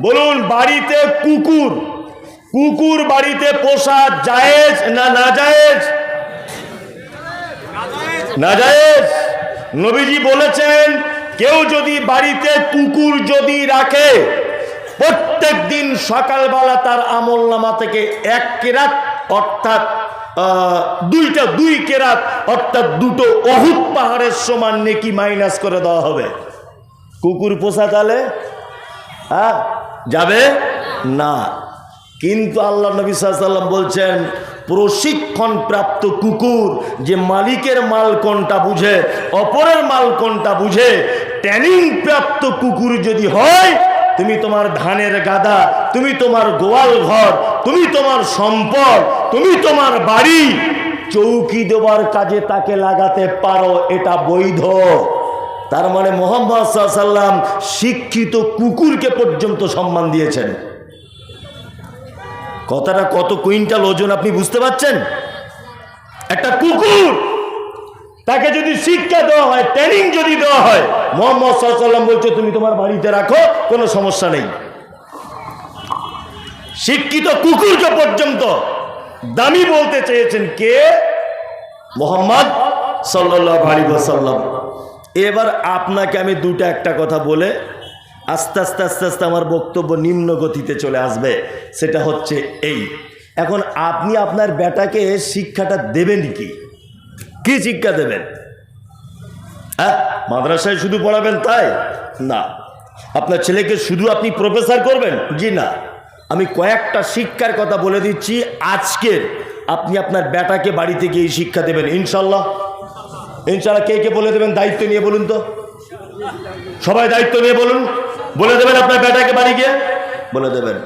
বলুন, বাড়িতে কুকুর, কুকুর বাড়িতে পোষা জায়েজ না নাজায়েজ? নাজায়েজ। নবীজি বলেছেন, কেউ যদি বাড়িতে কুকুর যদি রাখে, প্রত্যেক দিন সকালবেলা তার আমলনামা থেকে 1 কেরাত অর্থাৎ দুই কেরাত অর্থাৎ 2টো অহুদ পাহাড়ের সমান নেকি মাইনাস করে দেওয়া হবে। কুকুর পোষা তাহলে যাবে না। কিন্তু আল্লাহ নবী সাল্লাল্লাহু আলাইহি ওয়াসাল্লাম বলছেন, প্রশিক্ষণ প্রাপ্ত কুকুর যে মালিকের মাল কোনটা বুঝে, অপরের মাল কোনটা বুঝে, ট্রেনিং প্রাপ্ত কুকুর যদি হয়, তুমি তোমার ধানের গাদা, তুমি তোমার গোয়াল ঘর, তুমি তোমার সম্পদ, তুমি তোমার বাড়ি চৌকি দেওয়ার কাজে তাকে লাগাতে পারো, এটা বৈধ। তার মানে মুহাম্মদ সাল্লাল্লাহু আলাইহি ওয়াসাল্লাম শিক্ষিত কুকুরকে পর্যন্ত সম্মান দিয়েছেন। কথাটা কত কুইন্টাল ওজন আপনি বুঝতে পারছেন? একটা কুকুর, তাকে যদি শিক্ষা দেওয়া হয়, ট্রেনিং যদি দেওয়া হয়, মুহাম্মদ সাল্লাল্লাহু আলাইহি ওয়াসাল্লাম বলছে তুমি তোমার বাড়িতে রাখো, কোনো সমস্যা নেই। শিক্ষিত কুকুরকে পর্যন্ত দামি বলতে চেয়েছেন কে? মুহাম্মদ সাল্লাল্লাহু আলাইহি ওয়াসাল্লাম। এবার আপনাকে আমি একটা কথা বলে আস্তে আস্তে আস্তে আস্তে আমার বক্তব্য নিম্ন গতিতে চলে আসবে। সেটা হচ্ছে এই, এখন আপনি আপনার বেটাকে শিক্ষাটা দেবেন কি শিক্ষা দেবেন? মাদ্রাসায় শুধু পড়াবেন তাই না? আপনার ছেলেকে শুধু আপনি প্রফেসর করবেন? জি না। আমি কয়েকটা শিক্ষার কথা বলে দিচ্ছি, আজকের আপনি আপনার বেটাকে বাড়িতে গিয়ে শিক্ষা দেবেন ইনশাল্লাহ। ইনশাল্লাহ কে কে বলে দেবেন? দায়িত্ব নিয়ে বলুন তো, সবাই দায়িত্ব নিয়ে বলুন, বলে দেবেন আপনার বেটাকে বাড়ি গিয়ে বলে দেবেন।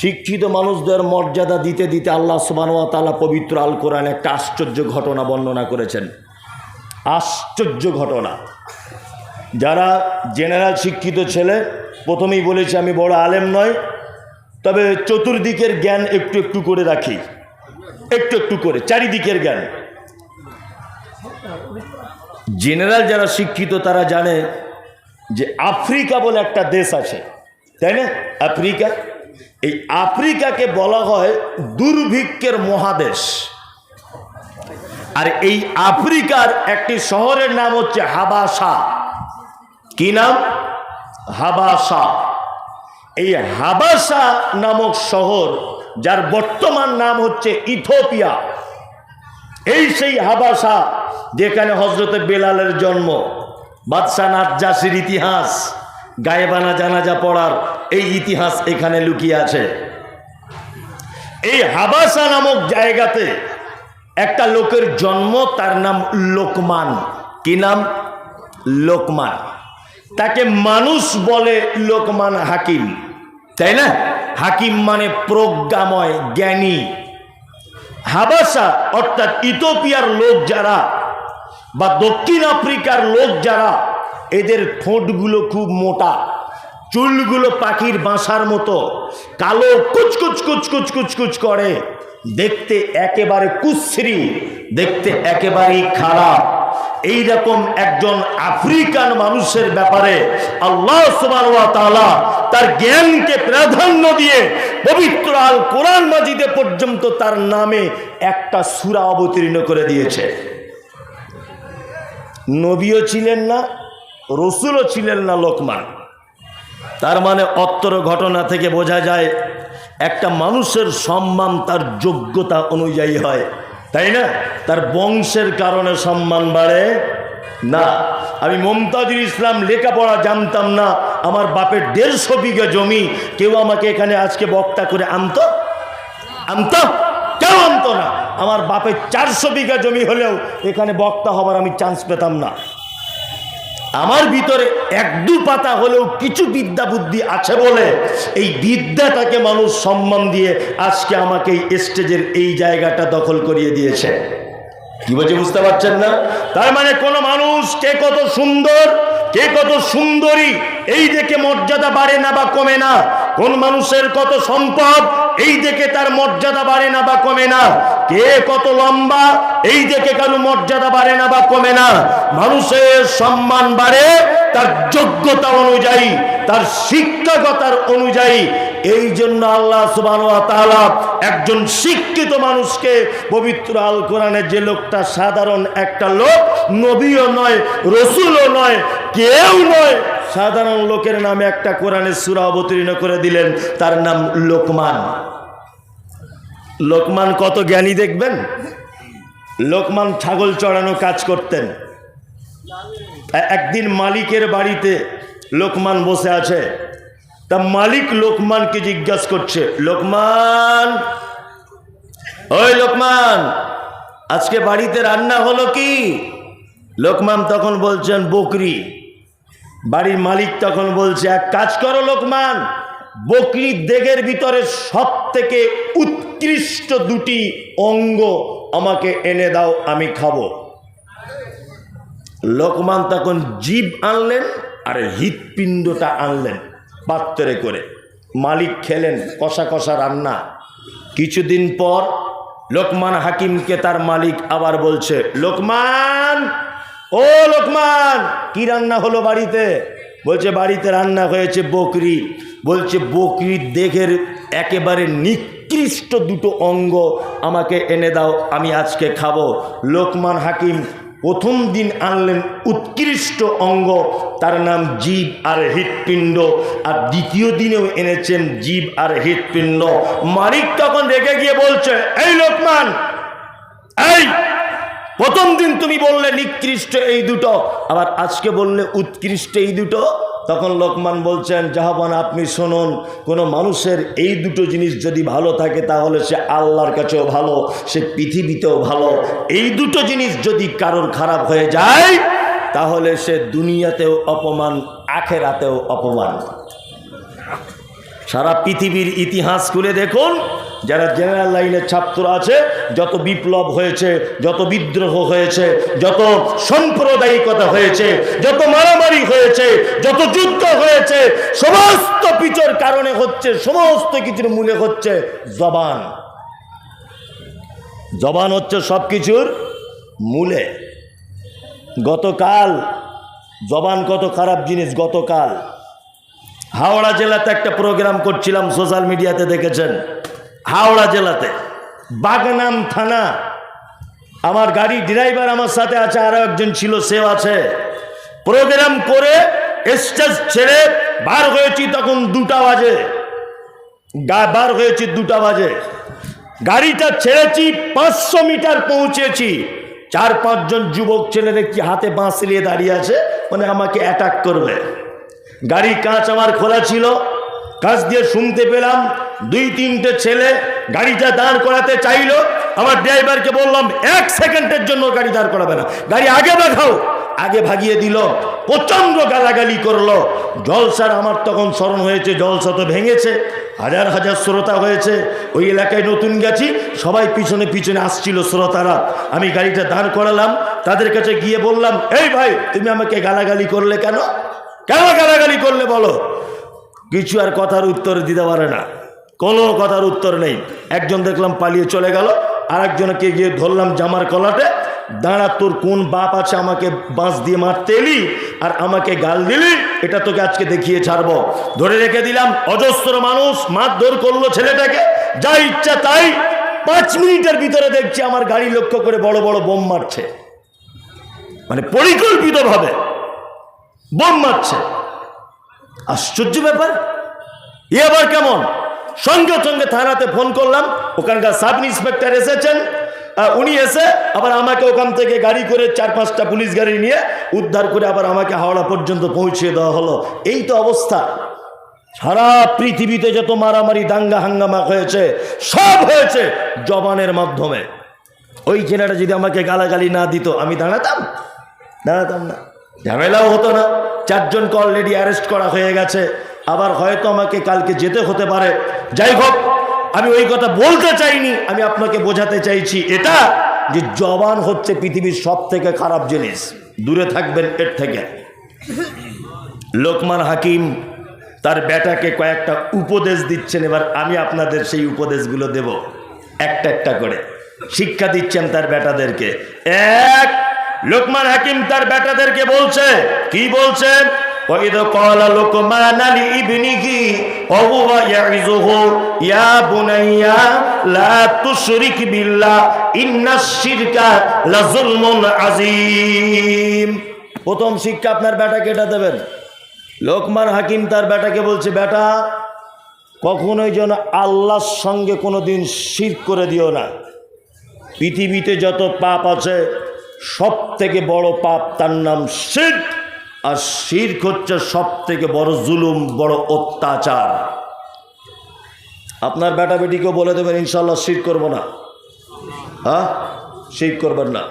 শিক্ষিত মানুষদের মর্যাদা দিতে দিতে আল্লাহ সুবহানাহু ওয়া তাআলা পবিত্র আল কোরআনে একটা আশ্চর্য ঘটনা বর্ণনা করেছেন। আশ্চর্য ঘটনা। যারা জেনারেল শিক্ষিত ছেলে, প্রথমেই বলেছি আমি বড় আলেম নয়, তবে চতুর্দিকের জ্ঞান একটু একটু করে রাখি, একটু একটু করে চারিদিকের জ্ঞান। জেনারেল যারা শিক্ষিত তারা জানে যে আফ্রিকা বলে একটা দেশ আছে, তাই না? আফ্রিকা, এই আফ্রিকাকে বলা হয় দুর্ভিক্ষের মহাদেশ। আর এই আফ্রিকার একটি শহরের নাম হচ্ছে হাবাসা। কি নাম? হাবাসা। এই হাবাসা নামক শহর, যার বর্তমান নাম হচ্ছে ইথিওপিয়া, এই সেই হাবাসা যেখানে হযরতে বেলালের জন্ম, বাদশাহ নাজ্জাশীর ইতিহাস, গায়েবানা জানাজা পড়ার এই ইতিহাস এখানে লুকিয়ে আছে। এই হাবাসা নামক জায়গাতে একটা লোকের জন্ম, তার নাম লোকমান। কি নাম? লোকমান। তাকে মানুষ বলে লোকমান হাকিম, তাই না? হাকিম মানে প্রজ্ঞাময়, জ্ঞানী। হাবাসা অর্থাৎ ইথিওপিয়ার লোক যারা বা দক্ষিণ আফ্রিকার লোক যারা, এদের ঠোঁটগুলো খুব মোটা, চুলগুলো পাখির বাসার মতো কালো, কুচকুচ কুচকুচ কুচকুচ করে, দেখতে একেবারে কুশ্রী, দেখতে একেবারেই খারাপ। এইরকম একজন আফ্রিকান মানুষের ব্যাপারে আল্লাহ সুবহানাহু ওয়া তাআলা তার জ্ঞানকে প্রাধান্য দিয়ে পবিত্র আল কোরআন মাজিদে পর্যন্ত তার নামে একটা সূরা অবতীর্ণ করে দিয়েছে। নবীও ছিলেন না, রসুলও ছিলেন না লোকমান। তার মানে অত্তর ঘটনা থেকে বোঝা যায় একটা মানুষের সম্মান তার যোগ্যতা অনুযায়ী হয়, তাই না? তার বংশের কারণে সম্মান বাড়ে না। আমি মুমতাজুল ইসলাম লেখাপড়া জানতাম না, আমার বাপের 150 বিঘা জমি, কেউ আমাকে এখানে আজকে বক্তা করে আনতো? কেউ আনতো না। আমার বাপের 400 বিঘা জমি হলেও এখানে বক্তা হবার আমি চান্স পেতাম না। আমার ভিতরে 1-2 পাতা হলেও কিছু বিদ্যা বুদ্ধি আছে বলে এই বিদ্যাটাকে মানুষ সম্মান দিয়ে আজকে আমাকে এই স্টেজের এই জায়গাটা দখল করিয়ে দিয়েছে। কি বলছে বুঝতে পারছেন না? তার মানে কোন মানুষ কে কত সুন্দর, কে কত সুন্দরী, এই দেখে মর্যাদা বাড়ে না বা কমে না। কোন মানুষের কত সম্পদ, এই দেখে তার মর্যাদা বাড়ে না বা কমে না। কে কত লম্বা, এই দেখে কারো মর্যাদা বাড়ে না বা কমে না। মানুষের সম্মান বাড়ে তার যোগ্যতা অনুযায়ী। তার শিক্ষকতার অনুযায়ী। এই জন্য আল্লাহ সুবহানাহু ওয়া তাআলা একজন শিক্ষিত মানুষকে পবিত্র আল কোরআনে, যে লোকটা সাধারণ একটা লোক, নবীও নয়, রসুলও নয়, কেউ নয়, সাধারণ লোকের নামে একটা কোরআনের সূরা অবতীর্ণ করে দিলেন, তার নাম লোকমান। লোকমান কত জ্ঞানী দেখবেন। লোকমান ছাগল চড়ানো কাজ করতেন। একদিন মালিকের বাড়িতে লোকমান বসে আছে। তা মালিক লোকমানকে জিজ্ঞাসা করছে, লোকমান, ওই লোকমান, আজকে বাড়িতে রান্না হলো কি? লোকমান তখন বলছেন বকরি। বাড়ির মালিক তখন বলছে, এক কাজ করো লোকমান, বকরির দেগের ভিতরে সব থেকে উৎকৃষ্ট দুটি অঙ্গ আমাকে এনে দাও, আমি খাবো। লোকমান তখন জিভ আনলেন আর হৃৎপিণ্ডটা আনলেন পাত্রে করে। মালিক খেলেন, কষা কষা রান্না। কিছুদিন পর লোকমান হাকিমকে তার মালিক আবার বলছে, লোকমান, ও লোকমান, কি রান্না হলো বাড়িতে? বলছে, বাড়িতে রান্না হয়েছে বকরি। বলছে, বকরির দেহের একেবারে নিকৃষ্ট দুটো অঙ্গ আমাকে এনে দাও, আমি আজকে খাবো। লোকমান হাকিম প্রথম দিন আনলেন উৎকৃষ্ট অঙ্গ, তার নাম জিভ আর হৃৎপিণ্ড, আর দ্বিতীয় দিনেও এনেছেন জিভ আর হৃৎপিণ্ড। মালিক তখন রেগে গিয়ে বলছে, এই লোকমান, এই প্রথম দিন তুমি বললে নিকৃষ্ট এই দুটো, আবার আজকে বললে উৎকৃষ্ট এই দুটো। তখন লোকমান বলছেন, জাহাবান, আপনি শুনুন, কোনো মানুষের এই দুটো জিনিস যদি ভালো থাকে তাহলে সে আল্লাহর কাছেও ভালো, সে পৃথিবীতেও ভালো। এই দুটো জিনিস যদি কারোর খারাপ হয়ে যায় তাহলে সে দুনিয়াতেও অপমান, আখেরাতেও অপমান। সারা পৃথিবীর ইতিহাস খুলে দেখুন, যারা জেনারেল লাইনের ছাত্র আছে, যত বিপ্লব হয়েছে, যত বিদ্রোহ হয়েছে, যত সাম্প্রদায়িকতা হয়েছে, যত মারামারি হয়েছে, যত যুদ্ধ হয়েছে, সমস্ত পিছর কারণে হচ্ছে, সমস্ত কিছুর মূলে হচ্ছে জবান। জবান হচ্ছে সব কিছুর মূলে। গতকাল জবান কত খারাপ জিনিস। গতকাল হাওড়া জেলাতে একটা প্রোগ্রাম করছিলাম, সোশ্যাল মিডিয়াতে দেখেছেন। হাওড়া জেলাতে বাগনান থানা, আমার গাড়ি ড্রাইভার আমার সাথে আছে, আরো একজন ছিল, সেও আছে। প্রোগ্রাম করে স্টেজ ছেড়ে বার হয়েছি তখন 2টা বাজে। বার হয়েছি 2টা বাজে। গাড়িটা ছেড়েছি, 500 মিটার পৌঁছেছি। 4-5 জন যুবক ছেলে দেখছি হাতে বাঁশ নিয়ে দাঁড়িয়ে আছে, মানে আমাকে অ্যাটাক করবে। গাড়ির কাঁচ আমার খোলা ছিল, কাঁচ দিয়ে শুনতে পেলাম 2-3টে ছেলে গাড়িটা দাঁড় করাতে চাইলো। আমার ড্রাইভারকে বললাম, 1 সেকেন্ডের জন্য গাড়ি দাঁড় করাবে না, গাড়ি আগে দেখাও। আগে ভাগিয়ে দিল, প্রচন্ড গালাগালি করলো। জলসার আমার তখন স্মরণ হয়েছে, জলসা তো ভেঙেছে, হাজার হাজার শ্রোতা হয়েছে। ওই এলাকায় নতুন গেছি, সবাই পিছনে পিছনে আসছিল শ্রোতারা। আমি গাড়িটা দাঁড় করালাম, তাদের কাছে গিয়ে বললাম, এই ভাই, তুমি আমাকে গালাগালি করলে কেন? কেন গালাগালি করলে বলো? কিছু আর কথার উত্তর দিতে পারে না, কোনো কথার উত্তর নেই। একজন দেখলাম পালিয়ে চলে গেল, আর একজনকে গিয়ে ধরলাম জামার কলাটে, দাঁড়া, তোর কোন বাপ আছে আমাকে বাঁশ দিয়ে মারতে এলি আর আমাকে গাল দিলি? এটা তোকে আজকে দেখিয়ে ছাড়বো। ধরে রেখে দিলাম। অজস্র মানুষ মারধর করলো ছেলেটাকে, যা ইচ্ছা তাই। 5 মিনিটের ভিতরে দেখছি আমার গাড়ি লক্ষ্য করে বড় বড় বোম মারছে, মানে পরিকল্পিতভাবে বোম মারছে। আশ্চর্য ব্যাপার। এ আবার কেমন? সঙ্গে সঙ্গে থানাতে ফোন করলাম, ওখানকার সাব ইন্সপেক্টর এসেছেন। উনি এসে আবার আমাকে ওখান থেকে গাড়ি করে 4-5টা পুলিশ গাড়ি নিয়ে উদ্ধার করে আবার আমাকে হাওড়া পর্যন্ত পৌঁছে দেওয়া হলো। এই তো অবস্থা। সারা পৃথিবীতে যত মারামারি দাঙ্গা হাঙ্গামা হয়েছে, সব হয়েছে জবানের মাধ্যমে। ওই ছেলেটা যদি আমাকে গালাগালি না দিত, আমি দাঁড়াতাম না, ঝামেলাও হতো না। 4 জনকে অলরেডি অ্যারেস্ট করা হয়ে গেছে, আবার হয়তো আমাকে কালকে যেতে হতে পারে। যাই হোক, আমি ওই কথা বলতে চাইনি, আমি আপনাকে বোঝাতে চাইছি এটা, যে জবান হচ্ছে পৃথিবীর সব থেকে খারাপ জিনিস, দূরে থাকবেন এর থেকে। লোকমান হাকিম তার বেটাকে কয়েকটা উপদেশ দিচ্ছেন, এবার আমি আপনাদের সেই উপদেশগুলো দেব একটা একটা করে। শিক্ষা দিচ্ছেন তার বেটাদেরকে। লোকমান হাকিম তার বেটাদেরকে বলছে, কি বলছেন? وإذ قال لقمان لابنه وهو يعظه يا بني لا تشرك بالله إن الشرك لظلم عظيم। প্রথম শিক্ষা আপনার বেটাকে এটা দেবেন। লোকমান হাকিম তার বেটাকে বলছে, বেটা কখনোই যেন আল্লাহর সঙ্গে কোনোদিন শিরক করে দিও না। পৃথিবীতে যত পাপ আছে সব থেকে বড় পাপ, তার নাম শিরক। আর শিরক হচ্ছে সব থেকে বড় জুলুম, বড় অত্যাচার। আপনার বেটা বেটিকেও বলে দেবেন ইনশাল্লাহ শিরক করবো না, হ্যাঁ শিরক করবেন না।